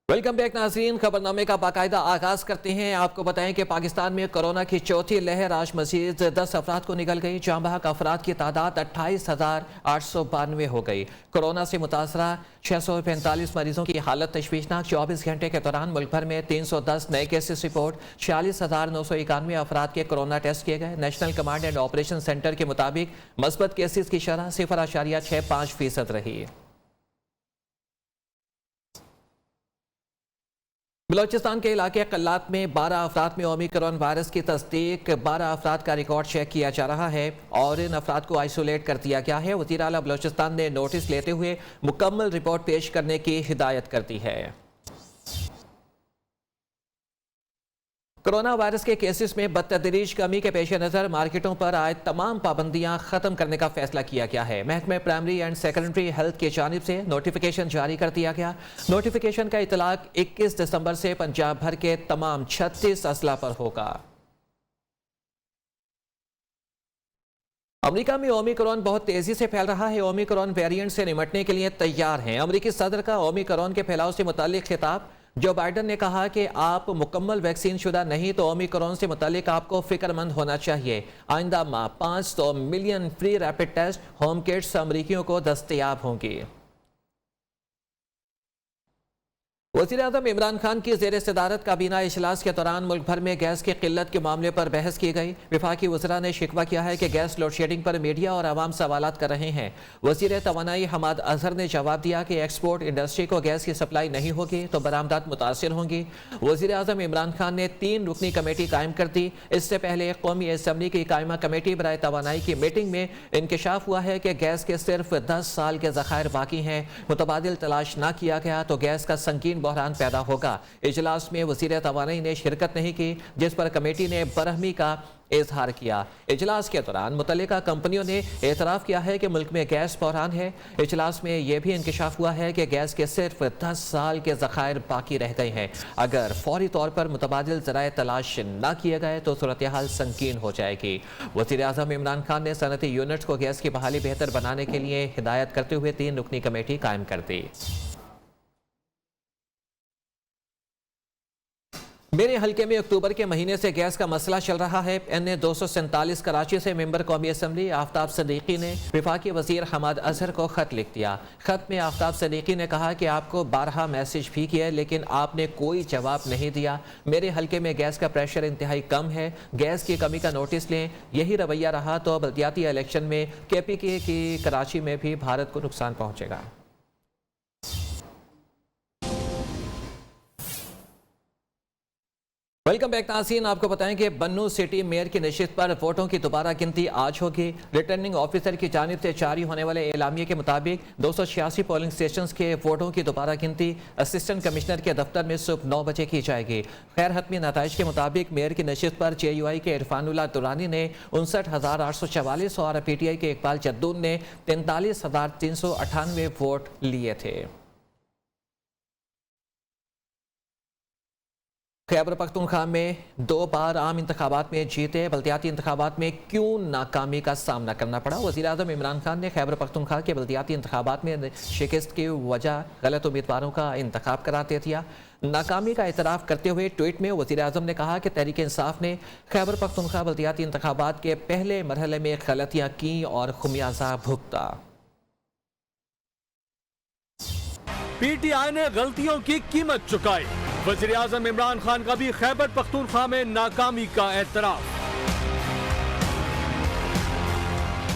Welcome back नाज़रीन। खबरनामे का बाकायदा आगाज करते हैं। आपको बताएं कि पाकिस्तान में कोरोना की चौथी लहर आज मजीद 10 अफराद को निकल गई। जहां बहक अफराद की तादाद 28,892 हो गई। कोरोना से मुतासरा 645 मरीजों की हालत तशवीशनाक। 24 घंटे के दौरान मुल्क भर में 310 नए केसेस रिपोर्ट। 46,991 अफराद के कोरोना टेस्ट किए गए। National command and operation centre के मुताबिक मस्बत केसेस की शरह 0.65% रही। बलोचिस्तान के इलाके कल्लात में 12 अफराद में ओमिक्रॉन वायरस की तस्दीक। 12 अफराद का रिकॉर्ड चेक किया जा रहा है और इन अफराद को आइसोलेट कर दिया गया है। वज़ीर आला बलोचिस्तान ने नोटिस लेते हुए मुकम्मल रिपोर्ट पेश करने की हिदायत कर दी है। कोरोना वायरस के केसेस में बतदरीज कमी के पेश नज़र मार्केटों पर आए तमाम पाबंदियां खत्म करने का फैसला किया गया है। महकमे प्राइमरी एंड सेकेंडरी हेल्थ की जानिब से नोटिफिकेशन जारी कर दिया गया। नोटिफिकेशन का इतलाक 21 दिसंबर से पंजाब भर के तमाम 36 अजला पर होगा। अमेरिका में ओमिक्रॉन बहुत तेजी से फैल रहा है। ओमिक्रॉन वेरिएंट से निपटने के लिए तैयार हैं। अमेरिकी सदर का ओमिक्रॉन के फैलाव से मुताल्लिक खिताब। जो बाइडन ने कहा कि आप मुकम्मल वैक्सीन शुदा नहीं तो ओमिक्रॉन से मुताल्लिक आपको फिक्रमंद होना चाहिए। आइंदा माह 500 million free rapid test home kits अमरीकियों को दस्तयाब होंगी। वज़ीर आज़म इमरान खान की ज़ेर सदारत काबीना इजलास के दौरान मुल्क भर में गैस की किल्लत के मामले पर बहस की गई। वफाकी वज़रा ने शिकवा किया है कि गैस लोड शेडिंग पर मीडिया और आवाम सवालात कर रहे हैं। वज़ीर तवानाई हमाद अजहर ने जवाब दिया कि एक्सपोर्ट इंडस्ट्री को गैस की सप्लाई नहीं होगी तो बरामदात मुतासर होंगी। वज़ीर आज़म इमरान खान ने 3 रुकनी कमेटी कायम कर दी। इससे पहले कौमी असम्बली की कायमा कमेटी बराए तवानाई की मीटिंग में इंकशाफ हुआ है कि गैस के सिर्फ 10 साल के ज़खायर बाकी हैं। मुतबादिल तलाश न किया गया तो गैस का संगीन बहरान पैदा होगा। इजलास में वज़ीर तवानाई ने शिरकत नहीं की, जिस पर कमेटी ने बरहमी का इजहार किया। इजलास के दौरान मुतल्लिका कंपनियों ने एतराफ़ किया है कि मुल्क में गैस बहरान है। इजलास में यह भी इंकशाफ हुआ है कि गैस के सिर्फ 10 साल के ज़खायर बाकी रह गए हैं। अगर फौरी तौर पर मुतबादिल ज़राए तलाश न किए गए तो सूरत हाल संगीन हो जाएगी। वज़ीर आज़म इमरान खान ने सनती यूनिट्स को गैस की बहाली बेहतर बनाने के लिए हिदायत करते हुए 3 रुकनी कमेटी कायम कर दी। मेरे हल्के में अक्टूबर के महीने से गैस का मसला चल रहा है। NA 247 कराची से मेंबर कौमी असम्बली आफ्ताब सदीकी ने वफाकी वज़ीर हमाद अजहर को ख़त लिख दिया। ख़त में आफ्ताब सदीकी ने कहा कि आपको 12 मैसेज भी किए लेकिन आपने कोई जवाब नहीं दिया। मेरे हल्के में गैस का प्रेशर इंतहाई कम है, गैस की कमी का नोटिस लें। यही रवैया रहा तो बल्दियाती इलेक्शन में KPK की कराची में भी भारत को नुकसान पहुँचेगा। वेलकम बैक नाज़रीन। आपको बताएं कि बन्नू सिटी मेयर की नशिस्त पर वोटों की दोबारा गिनती आज होगी। रिटर्निंग ऑफिसर की जानिब से जारी होने वाले एलामिये के मुताबिक 286 पोलिंग स्टेशन के वोटों की दोबारा गिनती असिस्टेंट कमिश्नर के दफ्तर में सुबह 9 बजे की जाएगी। खैर हतमी नताइज के मुताबिक मेयर की नशिस्त पर JUI के इरफानुल्लाह दुरानी ने 59,844 और PTI के इकबाल जद्दून ने 43,398 वोट लिए थे। खैबर पख्तूनख्वा में 2 बार आम इंतखाबात में जीते, बल्दियाती इंतखाबात में क्यों नाकामी का सामना करना पड़ा। वज़ीर आज़म इमरान खान ने खैबर पख्तूनख्वा के बल्दियाती इंतखाबात में शिकस्त की वजह गलत उम्मीदवारों का इंतखाब करार दे दिया। नाकामी का एतराफ़ करते हुए ट्वीट में वज़ीर आज़म ने कहा कि तहरीक इंसाफ ने खैबर पख्तूनख्वा बल्दियाती इंतखाबात के पहले मरहले में गलतियाँ की और खुमियाजा भुगता। PTI ने गलतियों की कीमत चुकाई। वज़ीर आज़म इमरान खान का भी खैबर पख्तूनख्वा में नाकामी का एतराफ़।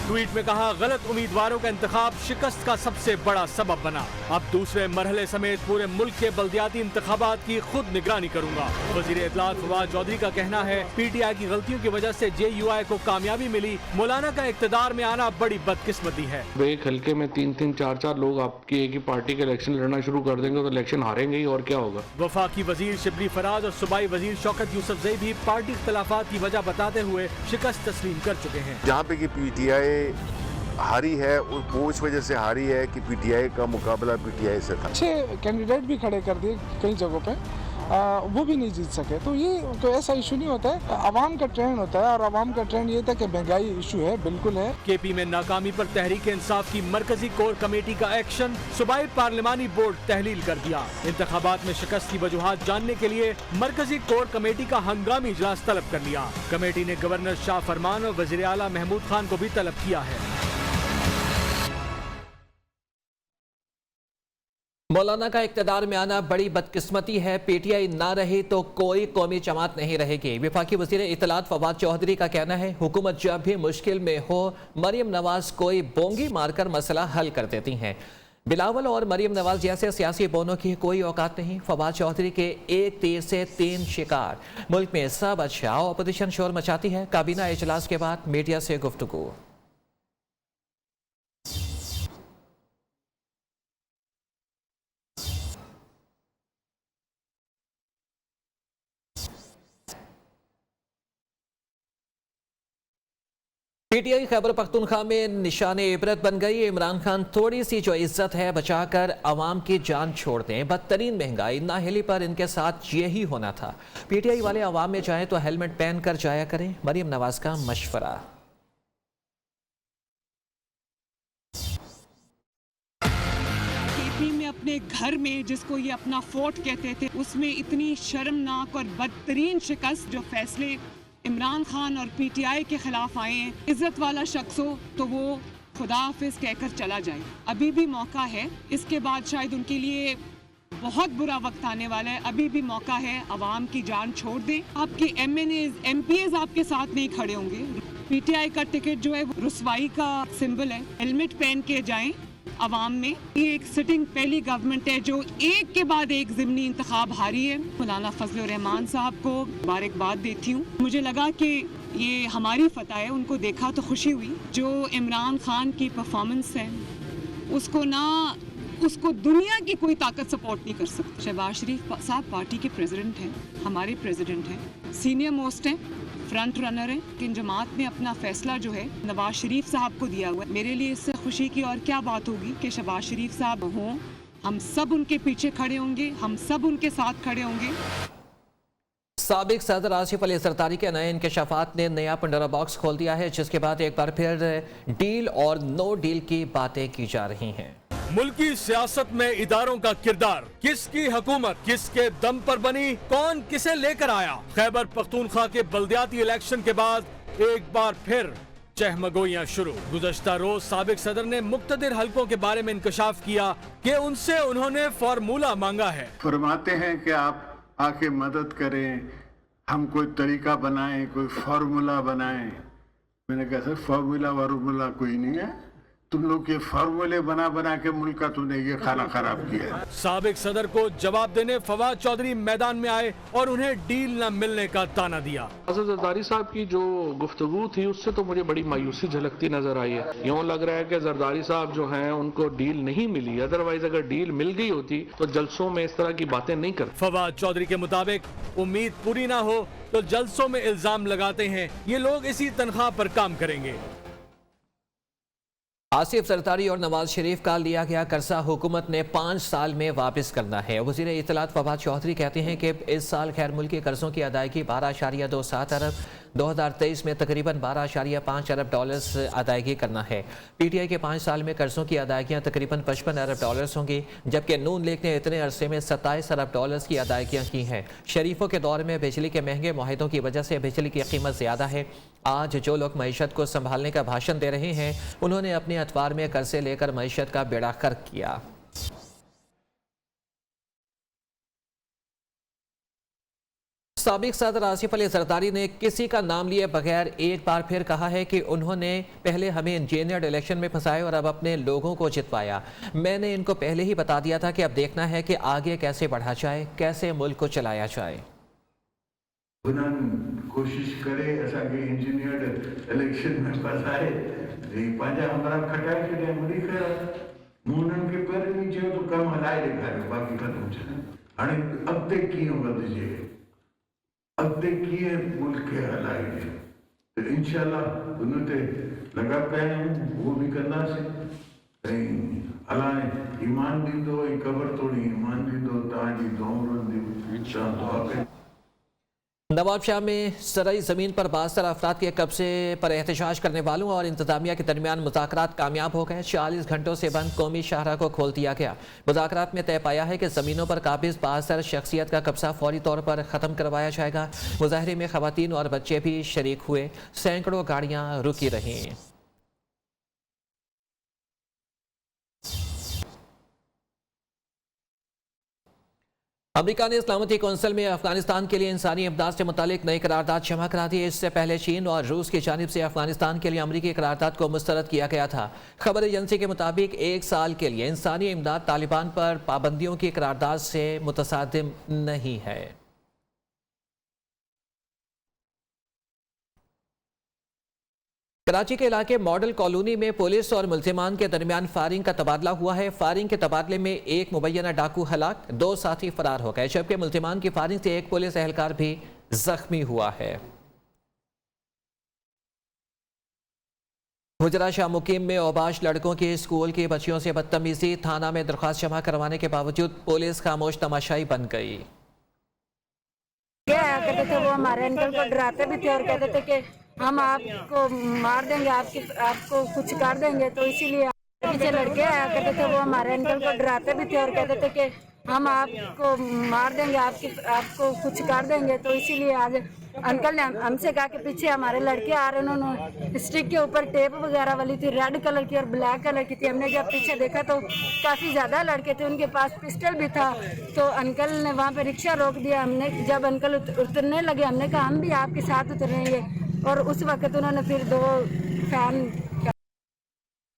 ट्वीट में कहा, गलत उम्मीदवारों का इंतखाब शिकस्त का सबसे बड़ा सबब बना। अब दूसरे मरहले समेत पूरे मुल्क के बल्दियाती इंतखाबात की खुद निगरानी करूंगा। वज़ीर इत्तलात फवाद चौधरी का कहना है, PTI की गलतियों की वजह से JUI को कामयाबी मिली। मौलाना का इक़्तिदार में आना बड़ी बदकिस्मती है। एक हल्के में 3-3, 4-4 लोग आपकी एक ही पार्टी के इलेक्शन लड़ना शुरू कर देंगे तो इलेक्शन हारेंगे ही, और क्या होगा। वफाकी वजीर शिबली फराज और सूबाई वजीर शौकत यूसुफजई भी पार्टी इख्तलाफात की वजह बताते हुए शिकस्त तस्लीम कर चुके हैं। जहाँ पे कि PTI हारी है, वो इस वजह से हारी है कि पीटीआई का मुकाबला पीटीआई से था। अच्छे कैंडिडेट भी खड़े कर दिए कई जगहों पे, वो भी नहीं जीत सके। तो ये कोई ऐसा इशू नहीं होता है, आवाम का ट्रेंड होता है। और आवाम का ट्रेंड ये था कि महंगाई इशू है, बिल्कुल है। केपी में नाकामी पर तहरीक इंसाफ की मरकजी कोर कमेटी का एक्शन, सूबाई पार्लिमानी बोर्ड तहलील कर दिया। इंतखाबात में शिकस्त की वजूहात जानने के लिए मरकजी कोर कमेटी का हंगामी इजलास तलब कर लिया। कमेटी ने गवर्नर शाह फरमान और वजीर आला महमूद खान को भी तलब किया है। मौलाना का इक़्तिदार में आना बड़ी बदकिस्मती है। पीटीआई ना रही तो कोई कौमी जमात नहीं रहेगी। वफाकी वज़ीर इत्तलात फवाद चौधरी का कहना है, हुकूमत जब भी मुश्किल में हो मरियम नवाज कोई बोंगी मारकर मसला हल कर देती हैं। बिलावल और मरियम नवाज जैसे सियासी बोनों की कोई औकात नहीं। फवाद चौधरी के एक तीर से 3 शिकार। मुल्क में सब अच्छा, अपोजिशन शोर मचाती है। काबीना इजलास के बाद मीडिया से गुफ्तगू। पीटीआई खैबर पख्तूनख्वा में निशान इबरत बन गई। इमरान खान थोड़ी सी जो इज्जत है बचाकर अवाम की जान छोड़ दें। बदतरीन महंगाई नाहिली पर इनके साथ यही होना था। पीटीआई वाले अवाम में जाएं तो हेलमेट पहन कर जाया करें। मरियम नवाज का मशवरा। केपी में अपने घर में, जिसको ये अपना फोर्ट कहते थे, उसमें इतनी शर्मनाक और बदतरीन शिकस्त, जो फैसले इमरान खान और पीटीआई के खिलाफ आए हैं, इज्जत वाला शख्स हो तो वो खुदा हाफिज कहकर चला जाए। अभी भी मौका है, इसके बाद शायद उनके लिए बहुत बुरा वक्त आने वाला है। अभी भी मौका है, आवाम की जान छोड़ दें। आपके MNAs MPAs आपके साथ नहीं खड़े होंगे। पीटीआई का टिकट जो है वो रुसवाई का सिंबल है। हेलमेट पहन के जाएं अवाम में। ये एक सिटिंग पहली गवर्नमेंट है जो एक के बाद एक ज़िमनी इंतखाब हारी है। मौलाना फजल रहमान साहब को मुबारकबाद देती हूँ। मुझे लगा कि ये हमारी फतह है, उनको देखा तो खुशी हुई। जो इमरान खान की परफॉर्मेंस है उसको दुनिया की कोई ताकत सपोर्ट नहीं कर सकती। शहबाज शरीफ साहब पार्टी के प्रेसिडेंट हैं, हमारे प्रेसिडेंट हैं, सीनियर मोस्ट हैं, फ्रंट रनर है। किन जमात ने अपना फैसला जो है नवाज शरीफ साहब को दिया हुआ है। मेरे लिए इससे खुशी की और क्या बात होगी कि शहबाज शरीफ साहब हों। हम सब उनके पीछे खड़े होंगे, हम सब उनके साथ खड़े होंगे। साबिक सदर आसिफ अली जरदारी के नए इंकशाफात ने नया पंडोरा बॉक्स खोल दिया है, जिसके बाद एक बार फिर डील और नो डील की बातें की जा रही हैं। मुल्की सियासत में इदारों का किरदार, किसकी हुकूमत किसके दम पर बनी, कौन किसे लेकर आया। खैबर पख्तूनख्वा के बल्दियाती इलेक्शन के बाद एक बार फिर चहमगोइयां शुरू। गुज़श्ता रोज साबिक सदर ने मुख्तदिर हलकों के बारे में इंकशाफ किया कि उनसे उन्होंने फार्मूला मांगा है। फरमाते हैं कि आप आके मदद करें, हम कोई तरीका बनाएं, कोई फार्मूला बनाएं। मैंने कहा सर फार्मूला कोई नहीं है, तुम लोग ये फार्मूले बना बना के मुल्क का तुमने ये खाना खराब किया है। साबिक सदर को जवाब देने फवाद चौधरी मैदान में आए और उन्हें डील न मिलने का ताना दिया। जरदारी साहब की जो गुफ्तगू थी उससे तो मुझे बड़ी मायूसी झलकती नजर आई है। यूँ लग रहा है कि जरदारी साहब जो हैं उनको डील नहीं मिली, अदरवाइज अगर डील मिल गई होती तो जलसों में इस तरह की बातें नहीं करते। फवाद चौधरी के मुताबिक उम्मीद पूरी ना हो तो जलसों में इल्जाम लगाते हैं ये लोग इसी तनख्वाह पर काम करेंगे। आसिफ जरदारी और नवाज शरीफ का लिया गया कर्जा हुकूमत ने 5 साल में वापस करना है। वज़ीर इत्तलात फवाद चौधरी कहते हैं कि इस साल गैर मुल्की कर्जों की अदायगी 12.27 अरब, 2023 में तकरीबन 12.5 अरब डॉलर्स अदायगी करना है। पीटीआई के 5 साल में कर्जों की अदायगियाँ तकरीबन 55 अरब डॉलर्स होंगी, जबकि नून लीग ने इतने अरसे में 27 अरब डॉलर्स की अदायगियाँ की हैं। शरीफों के दौर में बिजली के महंगे मुआहदों की वजह से बिजली की कीमत ज़्यादा है। आज जो लोग मईशत को संभालने का भाषण दे रहे हैं, उन्होंने अपने अतवार में कर्जे लेकर मईशत का बेड़ा गर्क किया। साबिक सदर आसिफ अली जरदारी ने किसी का नाम लिए बगैर एक बार फिर कहा है कि उन्होंने पहले हमें इंजीनियर्ड इलेक्शन में फंसाया और अब अपने लोगों को जितवाया। मैंने इनको पहले ही बता दिया था कि अब देखना है कि आगे कैसे बढ़ा जाए, कैसे मुल्क को चलाया जाए। कोशिश करे ऐसा कि इंजीनियर्ड इलेक्शन में फंसाए, पंजा हमारा खटाई के लिए मरी कर मुनन के पैर नीचे तो कम हलाए देखा बाकी खत्म चले। अरे अब तक की उम्र दीजिए, अब तक की मुल्क के हलाई इंशाल्लाह उन्होंने लगा पे वो भी करना से अल्लाह ईमान दी दो कबर तोड़ी ईमान दी दो ताजी दोमरों दी इंशाल्लाह। नवाबशाह में सराई ज़मीन पर बासर अफराद के कब्जे पर एहतजाज करने वालों और इंतजामिया के दरमियान मुज़ाकरात कामयाब हो गए। 40 घंटों से बंद कौमी शाहरा को खोल दिया गया। मुज़ाकरात में तय पाया है कि ज़मीनों पर काबिज बासर शख्सियत का कब्जा फौरी तौर पर ख़त्म करवाया जाएगा। मुजाहरे में ख़वातीन और बच्चे भी शरीक हुए। सैकड़ों गाड़ियाँ रुकी रहीं। अमेरिका ने इस्लामती कौंसिल में अफगानिस्तान के लिए इंसानी इमदाद से मुतालिक नई करारदाद जमा करा दी है। इससे पहले चीन और रूस की जानिब से अफगानिस्तान के लिए अमरीकी करारदाद को मुस्तरद किया गया था। खबर एजेंसी के मुताबिक 1 साल के लिए इंसानी इमदाद तालिबान पर पाबंदियों की करारदाद से मुतसादिम नहीं है। कराची के इलाके मॉडल कॉलोनी में पुलिस और मुल्जिमान के दरमियान फायरिंग का तबादला हुआ है। फायरिंग के तबादले में एक मुबैना डाकू हलाक, 2 साथी फरार हो गए, जबकि मुल्जिमान की फायरिंग से एक पुलिस एहलकार भी जख्मी हुआ है। हुजरा शाह मुकीम में औबाश लड़कों की स्कूल की बच्चियों से बदतमीजी, थाना में दरख्वास्त जमा करवाने के बावजूद पुलिस खामोश तमाशाई बन गई। क्या कहते थे वो हमारे अंकल को डराते भी थे और कहते थे कि हम आपको मार देंगे, आपको कुछ कर देंगे। तो इसीलिए पीछे लड़के आया करते थे, वो हमारे अंकल को डराते भी थे और कहते थे कि हम आपको मार देंगे, आपको कुछ कर देंगे। तो इसीलिए आज अंकल ने हमसे कहा कि पीछे हमारे लड़के आ रहे हैं। उन्होंने स्टिक के ऊपर टेप वगैरह वाली थी, रेड कलर की और ब्लैक कलर की थी। हमने जब पीछे देखा तो काफ़ी ज़्यादा लड़के थे, उनके पास पिस्टल भी था। तो अंकल ने वहाँ पे रिक्शा रोक दिया। हमने जब अंकल उतरने लगे, हमने कहा हम भी आपके साथ उतरेंगे, और उस वक्त उन्होंने फिर 2 फैन।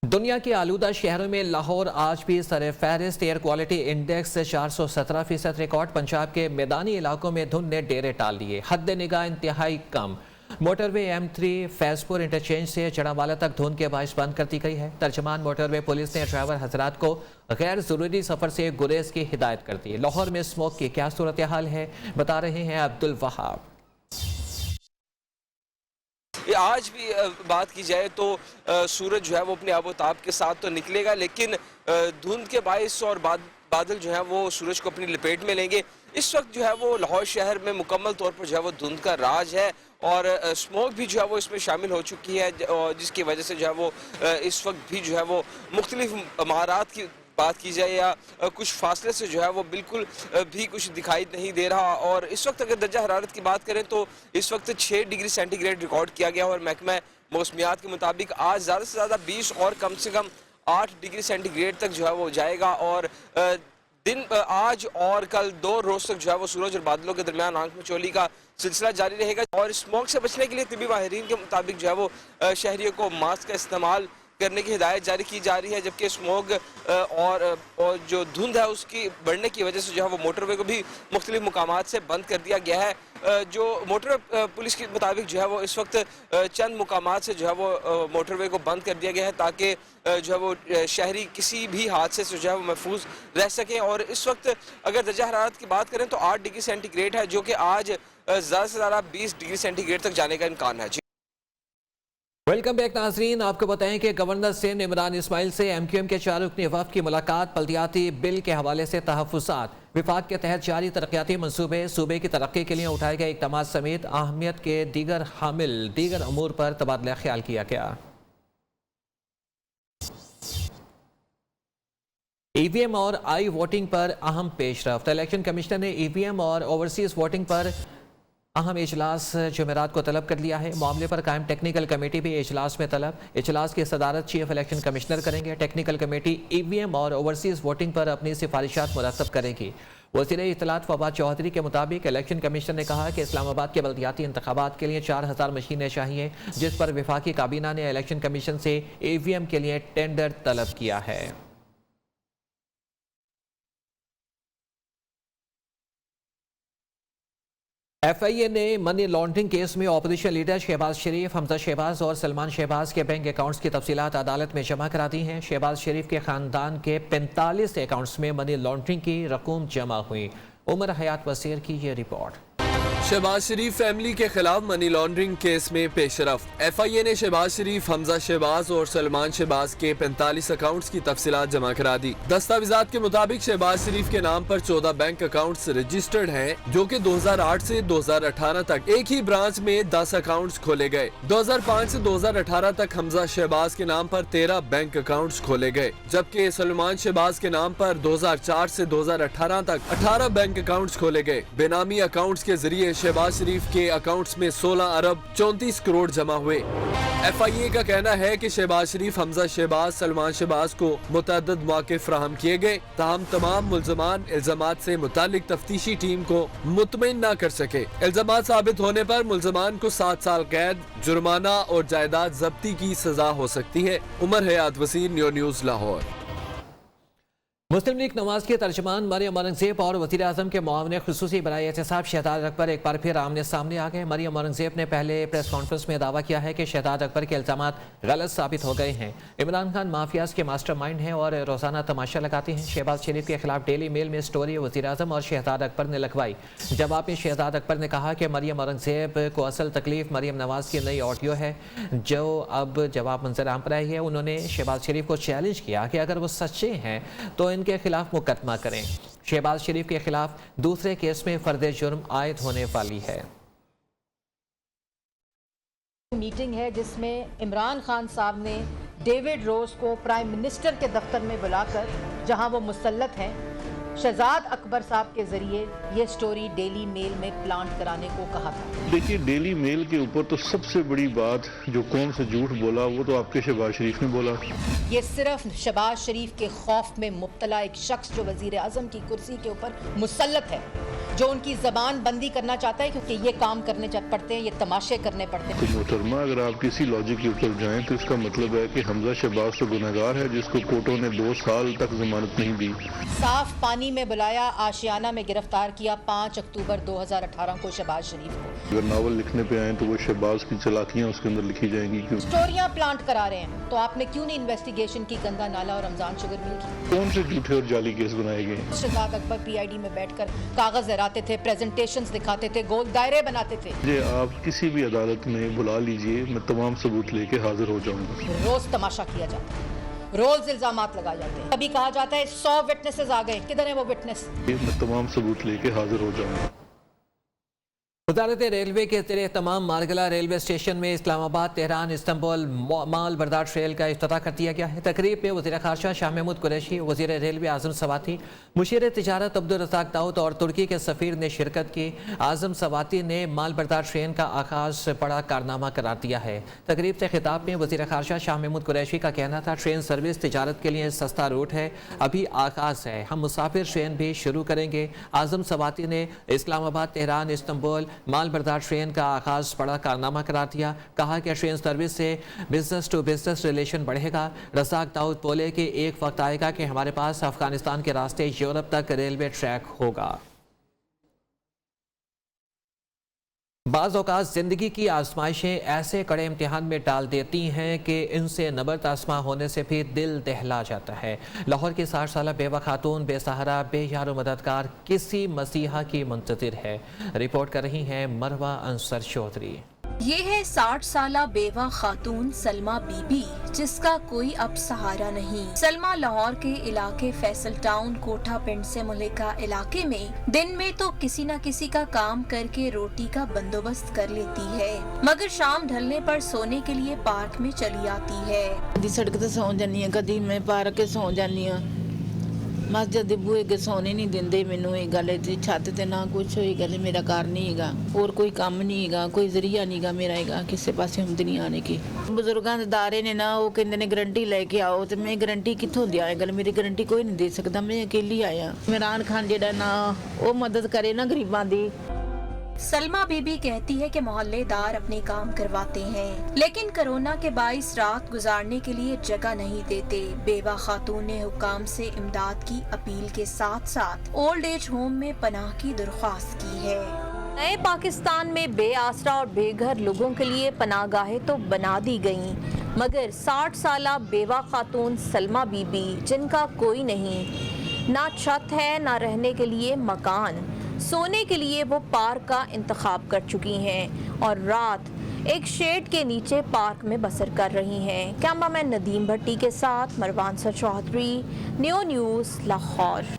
दुनिया के आलूदा शहरों में लाहौर आज भी सर फहरिस्त। Air quality index 417% record. Punjab के मैदानी इलाकों में धुंध ने डेरे टाल लिए। हद निगाह इंतहाई कम। मोटरवे M3 फैजपुर इंटरचेंज से जड़ावाला तक धुंध के बायस बंद कर दी गई है। तर्जमान मोटरवे पुलिस ने ड्राइवर हजरात को गैर जरूरी सफर से गुरेज की हिदायत कर दी। लाहौर में स्मोक की क्या सूरत हाल है, बता रहे हैं अब्दुल वहाब। आज भी बात की जाए तो सूरज जो है वो अपने आबोताब के साथ तो निकलेगा, लेकिन धुंध के बायस और बादल जो है वो सूरज को अपनी लपेट में लेंगे। इस वक्त जो है वो लाहौर शहर में मुकम्मल तौर पर जो है वो धुंध का राज है, और स्मोक भी जो है वो इसमें शामिल हो चुकी है, जिसकी वजह से जो है वो इस वक्त भी जो है वो मुख्तलिफ महारात की बात की जाए या कुछ फासले से जो है वो बिल्कुल भी कुछ दिखाई नहीं दे रहा। और इस वक्त अगर दर्जा हरारत की बात करें तो इस वक्त 6 डिग्री सेंटीग्रेड रिकॉर्ड किया गया, और महकमा मौसमियात के मुताबिक आज ज़्यादा से ज़्यादा 20 और कम से कम 8 डिग्री सेंटीग्रेड तक जो है वो जाएगा। और दिन आज और कल 2 रोज़ तक जो है वो सूरज और बादलों के दरमियान आंख मिचौली का सिलसिला जारी रहेगा। और स्मोक से बचने के लिए तिब्बी माहिरीन के मुताबिक जो है वो शहरियों को मास्क का इस्तेमाल करने की हिदायत जारी की जा रही है, जबकि स्मोक और जो धुंध है उसकी बढ़ने की वजह से जो है वो मोटरवे को भी मुख्तलिफ मुकामात से बंद कर दिया गया है। जो मोटरवे पुलिस के मुताबिक जो है वो इस वक्त चंद मुकामात से जो है वो मोटरवे को बंद कर दिया गया है, ताकि जो है वो शहरी किसी भी हादसे से जो है वो महफूज रह सकें। और इस वक्त अगर दर्जा हरारत की बात करें तो 8 डिग्री सेंटीग्रेड है, जो कि आज ज़्यादा से ज़्यादा 20 डिग्री सेंटीग्रेड तक जाने का इम्कान है। वेलकम बैक नाजरीन। आपको बताएं कि गवर्नर सिंध इमरान इस्माइल से MQM के 4 रुकनी वफ़द की मुलाकात। बल्दियाती बिल के हवाले से तहफ़्फ़ुज़ात, विफाक के तहत जारी तरक्याती मनसूबे, सूबे की तरक्की के लिए उठाए गए इक़दामात समेत अहमियत के दीगर अमूर पर तबादला ख्याल किया गया। EVM और आई वोटिंग पर अहम पेशरफ्त। इलेक्शन कमिश्नर ने EVM और ओवरसीज़ वोटिंग पर अहम इजलास जुमेरात को तलब कर लिया है। मामले पर कायम टेक्निकल कमेटी भी इजलास में तलब। इजलास की सदारत चीफ इलेक्शन कमिश्नर करेंगे। टेक्निकल कमेटी EVM और ओवरसीज़ वोटिंग पर अपनी सिफारिशात मुरतब करेगी। वज़ीर इत्तलात फवाद चौधरी के मुताबिक इलेक्शन कमिश्नर ने कहा कि इस्लामाबाद के बल्दियाती इंतखाबात के लिए 4000 मशीनें चाहिए, जिस पर वफाकी काबीना ने इलेक्शन कमीशन से EVM के लिए टेंडर तलब किया है। FIA ने मनी लॉन्ड्रिंग केस में अपोजिशन लीडर शहबाज शरीफ, हमजा शहबाज और सलमान शहबाज के बैंक अकाउंट्स की तफसीलात अदालत में जमा करा दी हैं। शहबाज शरीफ के खानदान के 45 अकाउंट्स में मनी लॉन्ड्रिंग की रकूम जमा हुई। उमर हयात वसीर की ये रिपोर्ट। शहबाज शरीफ फैमिली के खिलाफ मनी लॉन्ड्रिंग केस में पेशरफ। FIA ने शहबाज शरीफ, हमजा शहबाज और सलमान शहबाज के 45 अकाउंट्स की तफसीलात जमा करा दी। दस्तावेजात के मुताबिक शहबाज शरीफ के नाम पर 14 बैंक अकाउंट्स रजिस्टर्ड हैं, जो कि 2008 से 2018 तक एक ही ब्रांच में 10 अकाउंट्स खोले गए। 2005 से 2018 तक हमजा शहबाज के नाम पर 13 बैंक अकाउंट्स खोले गए, जबकि सलमान शहबाज के नाम पर 2004 से 2018 तक 18 बैंक अकाउंट्स खोले गए। बेनामी अकाउंट्स के जरिए शहबाज शरीफ के अकाउंट्स में 16 अरब 34 करोड़ जमा हुए। FIA का कहना है कि शहबाज शरीफ, हमजा शहबाज, सलमान शहबाज को मुतअद्दिद मौके फराहम किए गए, ताहम तमाम मुल्ज़मान इल्ज़ामात से मुतालिक तफ्तीशी टीम को मुतमईन न कर सके। इल्ज़ामात साबित होने पर मुल्ज़मान को 7 साल कैद, जुर्माना और जायदाद जब्ती की सजा हो सकती है। उमर हयात वसीर, न्यू न्यूज़, लाहौर। मुस्लिम लीग नवाज के तर्जमान मरियम औरंगजेब और वज़ीर आज़म के मुआविन खुसूसी बराए एहतसाब शहजाद अकबर एक बार फिर आमने सामने आ गए। मरियम औरंगजेब ने पहले प्रेस कॉन्फ्रेंस में दावा किया है कि शहजाद अकबर के इल्ज़ामात गलत साबित हो गए हैं। इमरान खान माफियाज के मास्टरमाइंड हैं और रोज़ाना तमाशा लगाते हैं। शहबाज शरीफ के खिलाफ डेली मेल में स्टोरी वज़ीर आज़म और शहजाद अकबर ने लिखवाई। जवाब में शहजाद अकबर ने कहा कि मरियम औरंगजेब को असल तकलीफ मरियम नवाज की नई ऑडियो है, जो अब जवाब मंजर आम पर आई है। उन्होंने शहबाज शरीफ को चैलेंज किया कि अगर वो सच्चे हैं तो इनके खिलाफ मुकदमा करें। शहबाज शरीफ के खिलाफ दूसरे केस में फर्द जुर्म आयद होने वाली है। मीटिंग है जिसमें इमरान खान साहब ने डेविड रोज को प्राइम मिनिस्टर के दफ्तर में बुलाकर, जहां वो मुसल्लत हैं, शहजाद अकबर साहब के जरिए ये स्टोरी डेली मेल में प्लांट कराने को कहा था। देखिए, डेली मेल के ऊपर तो सबसे बड़ी बात जो कौन से झूठ बोला वो तो आपके शहबाज शरीफ ने बोला। ये सिर्फ शहबाज शरीफ के खौफ में मुब्तला एक शख्स जो वजीर आजम की कुर्सी के ऊपर मुसल्लत है, जो उनकी जबान बंदी करना चाहता है, क्योंकि ये काम करने पड़ते हैं, ये तमाशे करने पड़ते हैं। तो मोहतरमा, अगर आप किसी लॉजिक के ऊपर जाएं तो इसका मतलब है कि हमजा शहबाज तो गुनहगार है, जिसको कोर्टों ने 2 साल तक जमानत नहीं दी। साफ पानी में बुलाया, आशियाना में गिरफ्तार किया 5 अक्टूबर 2018 को शहबाज शरीफ को। अगर नावल लिखने पे आए तो वो शहबाज की चालाकियां उसके अंदर लिखी जाएंगी। क्यों स्टोरियां प्लांट करा रहे हैं, तो आपने क्यों नहीं इन्वेस्टिगेशन की गंगा नाला और रमजान शुगर मिल की? कौन से झूठे और जाली केस बनाए गए? शहजाद अकबर PID में बैठकर कागज लहराते थे, प्रेजेंटेशंस दिखाते थे, गोल दायरे बनाते थे। मुझे आप किसी भी अदालत में बुला लीजिए, मैं तमाम सबूत लेके हाजिर हो जाऊंगा। रोज तमाशा किया जाता है, रोज इल्जामात लगाए जाते हैं। कभी कहा जाता है 100 विटनेसेस आ गए, किधर है वो विटनेस? मैं तमाम सबूत लेके हाजिर हो जाऊंगा। वज़ारत रेलवे के ज़रिए तमाम मारगला रेलवे स्टेशन में इस्लामाबाद, तेहरान, इस्तांबुल माल बर्दार ट्रेल का इफ्तिताह कर दिया गया है। तकरीब में वज़ीर ख़ारजा शाह महमूद कुरैशी, वज़ीर रेलवे आज़म सवाती, मुशीर तिजारत अब्दुल रज़ाक दाऊद और तुर्की के सफ़ीर ने शिरकत की। आज़म सवाती ने माल बर्दार ट्रेन का आगाज़ बड़ा कारनामा करार दिया है। तकरीब से खिताब में वज़ीर ख़ारजा शाह महमूद कुरैशी का कहना था, ट्रेन सर्विस तिजारत के लिए सस्ता रूट है, अभी आगाज़ है, हम मुसाफिर ट्रेन भी शुरू करेंगे। आज़म सवाती ने इस्लामाबाद, तेहरान, इस्तांबुल माल बर्दार ट्रेन का आगाज़ बड़ा कारनामा करार दिया। कहा कि ट्रेन सर्विस से बिजनेस टू बिजनेस रिलेशन बढ़ेगा। रज़ाक दाऊद बोले कि एक वक्त आएगा कि हमारे पास अफगानिस्तान के रास्ते यूरोप तक रेलवे ट्रैक होगा। बाज़ औक़ात ज़िंदगी की आजमाइशें ऐसे कड़े इम्तिहान में डाल देती हैं कि इनसे नबर्द आसमां होने से भी दिल दहला जाता है। लाहौर की 60 साल बेवा खातून बेसहारा, बेयारो मददगार किसी मसीहा की मुंतज़िर है। रिपोर्ट कर रही हैं मरवा अंसर चौधरी। ये है 60 साला बेवा खातून सलमा बीबी, जिसका कोई अब सहारा नहीं। सलमा लाहौर के इलाके फैसल टाउन कोठा पिंड से मुलिका इलाके में दिन में तो किसी न किसी का काम करके रोटी का बंदोबस्त कर लेती है, मगर शाम ढलने पर सोने के लिए पार्क में चली आती है। कदी सड़क ते सौ जानी, कदी मैं पार्क के सौ जानी। मस्जिद दे बूहे के सोने नहीं देंदे मैनू। ये गल छत ते ना कुछ होई गल, मेरा घर नहीं हैगा, और कोई काम नहीं हैगा, कोई जरिया नहीं गा मेरा हैगा किसी पासे आमदनी आने की। बुजुर्गों के दारे ने ना वो कहंदे ने गारंटी लेके आओ, तो मैं गारंटी कित्थों दिया? गल मेरी गारंटी कोई नहीं दे सकता, मैं अकेली आया। इमरान खान जेड़ा ना वो मदद करे ना गरीबां दी। सलमा बीबी कहती है कि मोहल्लेदार अपने काम करवाते हैं, लेकिन कोरोना के बाइस रात गुजारने के लिए जगह नहीं देते। बेवा खातून ने हुकाम से इमदाद की अपील के साथ साथ ओल्ड एज होम में पनाह की दरख्वास्त की है। नए पाकिस्तान में बेआसरा और बेघर लोगों के लिए पनाहगाहें तो बना दी गयी, मगर 60 साला बेवा खातून सलमा बीबी, जिनका कोई नहीं, ना छत है ना रहने के लिए मकान, सोने के लिए वो पार्क का इंतखाब कर चुकी हैं और रात एक शेड के नीचे पार्क में बसर कर रही हैं। कैमरामैन नदीम भट्टी के साथ Marwan sir Chaudhry, new news, Lahore.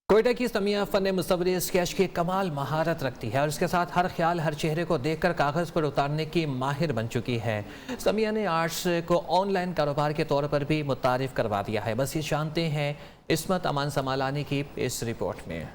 Quetta की समिया फन मुसव्वरी स्केच की कमाल महारत रखती है और इसके साथ हर ख्याल हर चेहरे को देखकर कागज़ पर उतारने की माहिर बन चुकी है। समिया ने आर्ट्स को ऑनलाइन कारोबार के तौर पर भी मुतारिफ करवा दिया है। बस ये जानते हैं इस्मत अमान समालानी की इस रिपोर्ट में।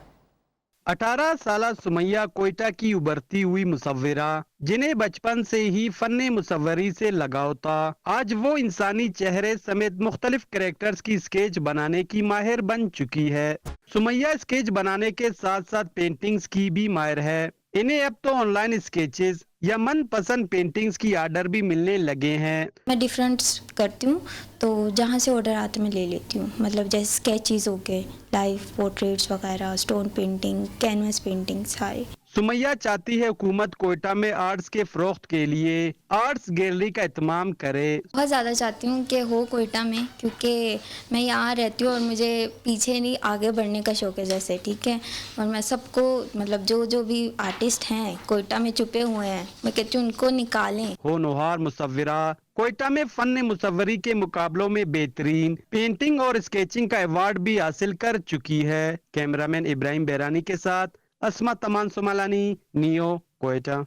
18 साला सुमैया कोयटा की उभरती हुई मुसव्विरा, जिन्हें बचपन से ही फन्ने मुसव्वरी से लगाव था, आज वो इंसानी चेहरे समेत मुख्तलिफ कैरेक्टर्स की स्केच बनाने की माहिर बन चुकी है। सुमैया स्केच बनाने के साथ साथ पेंटिंग्स की भी माहिर है। इन्हें अब तो ऑनलाइन स्केचेस या मनपसंद पेंटिंग्स की आर्डर भी मिलने लगे हैं। मैं डिफरेंट्स करती हूँ, तो जहाँ से ऑर्डर आते मैं ले लेती हूँ। मतलब जैसे स्केचेस हो गए, लाइव पोर्ट्रेट्स वगैरह, स्टोन पेंटिंग, कैनवस पेंटिंग सारे। सुमैया चाहती है हुकूमत कोयटा में आर्ट्स के फरोख्त के लिए आर्ट्स गैलरी का इत्माम करे। बहुत ज़्यादा चाहती हूँ कि हो कोयटा में, क्योंकि मैं यहाँ रहती हूँ और मुझे पीछे नहीं आगे बढ़ने का शौक है जैसे, ठीक है। और मैं सबको मतलब जो भी आर्टिस्ट हैं कोयटा में छुपे हुए हैं, मैं कहती हूँ उनको निकालें। होनहार मुसव्विरा कोयटा में फन मुसव्वरी के मुकाबलों में बेहतरीन पेंटिंग और स्केचिंग का अवार्ड भी हासिल कर चुकी है। कैमरामैन इब्राहिम बैरानी के साथ अस्मा तमान सोमालानी, नियो, कोयटा।